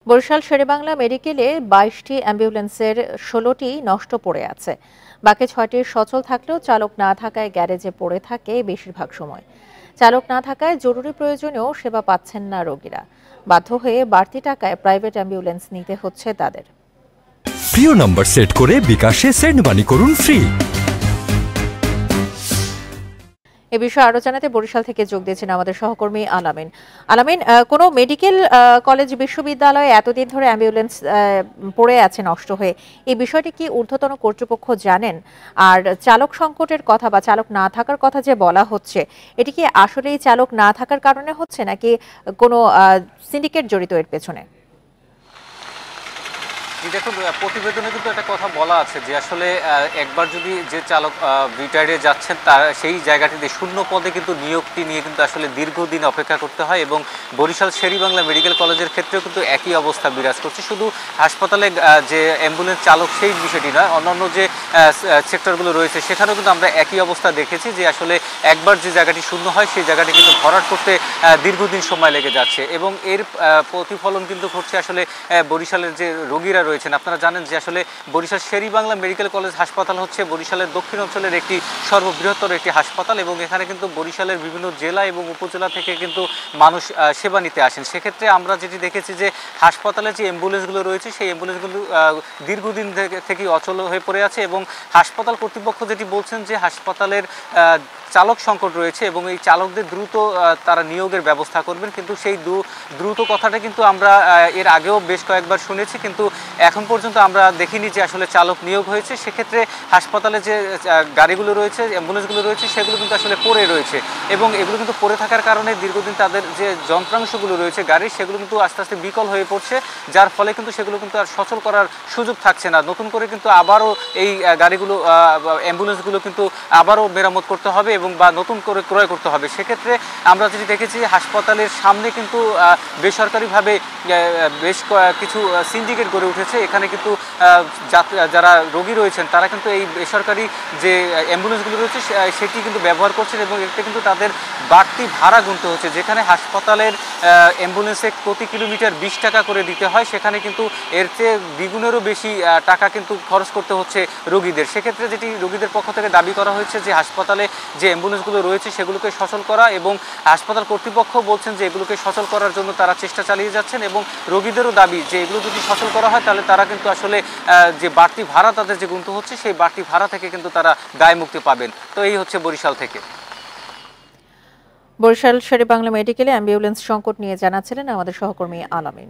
বরিশাল শেরেবাংলা মেডিকেলে ২২টি অ্যাম্বুলেন্সের ১৬টি নষ্ট পড়ে আছে। বাকি ৬টি সচল থাকলেও চালক না থাকায় গ্যারেজে পড়ে থাকে বেশিরভাগ সময়। চালক না থাকায় জরুরি প্রয়োজনেও সেবা পাচ্ছেন না রোগীরা। বাধ্য হয়ে বাড়তি টাকায় প্রাইভেট অ্যাম্বুলেন্স নিতে হচ্ছে তাদের। প্রিয় নম্বর সেট করে বিকাশে সেন্ড মানি করুন ফ্রি। এ বিষয়ে আরো জানাতে বরিশাল থেকে যোগ দিয়েছেন আমাদের সহকর্মী আলামিন। আলামিন, কোনো মেডিকেল কলেজ বিশ্ববিদ্যালয়ে এতদিন ধরে অ্যাম্বুলেন্স পড়ে আছে নষ্ট হয়ে, এই বিষয়টি কি ঊর্ধ্বতন কর্তৃপক্ষ জানেন? আর চালক সংকটের কথা বা চালক না থাকার কথা যে বলা হচ্ছে, এটি কি আসলেই চালক না থাকার কারণে হচ্ছে নাকি কোনো সিন্ডিকেট জড়িত এর পেছনে? দেখুন, প্রতিবেদনে কিন্তু একটা কথা বলা আছে যে আসলে একবার যদি যে চালক রিটায়ারে যাচ্ছেন তার সেই জায়গাটিতে শূন্য পদে কিন্তু নিয়োগটি নিয়ে কিন্তু আসলে দীর্ঘদিন অপেক্ষা করতে হয়। এবং বরিশাল শেরেবাংলা মেডিকেল কলেজের ক্ষেত্রেও কিন্তু একই অবস্থা বিরাজ করছে। শুধু হাসপাতালে যে অ্যাম্বুলেন্স চালক সেই বিষয়টি নয়, অন্যান্য যে সেক্টরগুলো রয়েছে সেখানেও কিন্তু আমরা একই অবস্থা দেখেছি যে আসলে একবার যে জায়গাটি শূন্য হয় সেই জায়গাটি কিন্তু ভরাট করতে দীর্ঘদিন সময় লেগে যাচ্ছে। এবং এর প্রতিফলন কিন্তু ঘটছে আসলে বরিশালের যে রোগীরা রয়েছেন। আপনারা জানেন যে আসলে বরিশাল শেরেবাংলা মেডিকেল কলেজ হাসপাতাল হচ্ছে বরিশালের দক্ষিণ অঞ্চলের একটি সর্ববৃহত্তর একটি হাসপাতাল এবং এখানে কিন্তু বরিশালের বিভিন্ন জেলা এবং উপজেলা থেকে কিন্তু মানুষ সেবা নিতে আসেন। সেক্ষেত্রে আমরা যেটি দেখেছি যে হাসপাতালে যে অ্যাম্বুলেন্সগুলো রয়েছে সেই অ্যাম্বুলেন্সগুলো দীর্ঘদিন থেকে অচল হয়ে পড়ে আছে এবং হাসপাতাল কর্তৃপক্ষ যেটি বলছেন যে হাসপাতালের চালক সংকট রয়েছে এবং এই চালকদের দ্রুত তারা নিয়োগের ব্যবস্থা করবেন। কিন্তু সেই দ্রুত কথাটা কিন্তু আমরা এর আগেও বেশ কয়েকবার শুনেছি, কিন্তু এখন পর্যন্ত আমরা দেখিনি যে আসলে চালক নিয়োগ হয়েছে। সেক্ষেত্রে হাসপাতালে যে গাড়িগুলো রয়েছে, অ্যাম্বুলেন্সগুলো রয়েছে সেগুলো কিন্তু আসলে পড়ে রয়েছে এবং এগুলো কিন্তু পড়ে থাকার কারণে দীর্ঘদিন তাদের যে যন্ত্রাংশগুলো রয়েছে গাড়ির সেগুলো কিন্তু আস্তে আস্তে বিকল হয়ে পড়ছে, যার ফলে কিন্তু সেগুলো কিন্তু আর সচল করার সুযোগ থাকছে না। নতুন করে কিন্তু আবারও এই গাড়িগুলো অ্যাম্বুলেন্সগুলো কিন্তু আবারও মেরামত করতে হবে এবং বা নতুন করে ক্রয় করতে হবে। সেক্ষেত্রে আমরা যেটি দেখেছি হাসপাতালের সামনে কিন্তু বেসরকারিভাবে বেশ কিছু সিন্ডিকেট গড়ে উঠেছে। এখানে কিন্তু যারা রোগী রয়েছেন তারা কিন্তু এই বেসরকারি যে অ্যাম্বুলেন্সগুলো রয়েছে সেটি কিন্তু ব্যবহার করছেন এবং এতে কিন্তু তাদের বাড়তি ভাড়া গুনতে হচ্ছে। যেখানে হাসপাতালের অ্যাম্বুলেন্সে প্রতি কিলোমিটার ২০ টাকা করে দিতে হয়, সেখানে কিন্তু এর চেয়ে দ্বিগুণেরও বেশি টাকা কিন্তু খরচ করতে হচ্ছে রোগীদের। সেক্ষেত্রে যেটি রোগীদের পক্ষ থেকে দাবি করা হয়েছে যে হাসপাতালে যে অ্যাম্বুলেন্সগুলো রয়েছে সেগুলোকে সচল করা এবং হাসপাতাল কর্তৃপক্ষ বলছেন যে এগুলোকে সচল করার জন্য তারা চেষ্টা চালিয়ে যাচ্ছেন এবং রোগীদেরও দাবি যে এগুলো যদি সচল করা হয় তাহলে তারা কিন্তু আসলে যে বাড়তি ভাড়া তাদের যে গুনতে হচ্ছে সেই বাড়তি ভাড়া থেকে কিন্তু তারা দায় মুক্তি পাবেন। তো এই হচ্ছে বরিশাল থেকে। বরিশাল শেরেবাংলা মেডিকেলে অ্যাম্বুলেন্স সংকট নিয়ে জানাচ্ছিলেন আমাদের সহকর্মী আলামিন।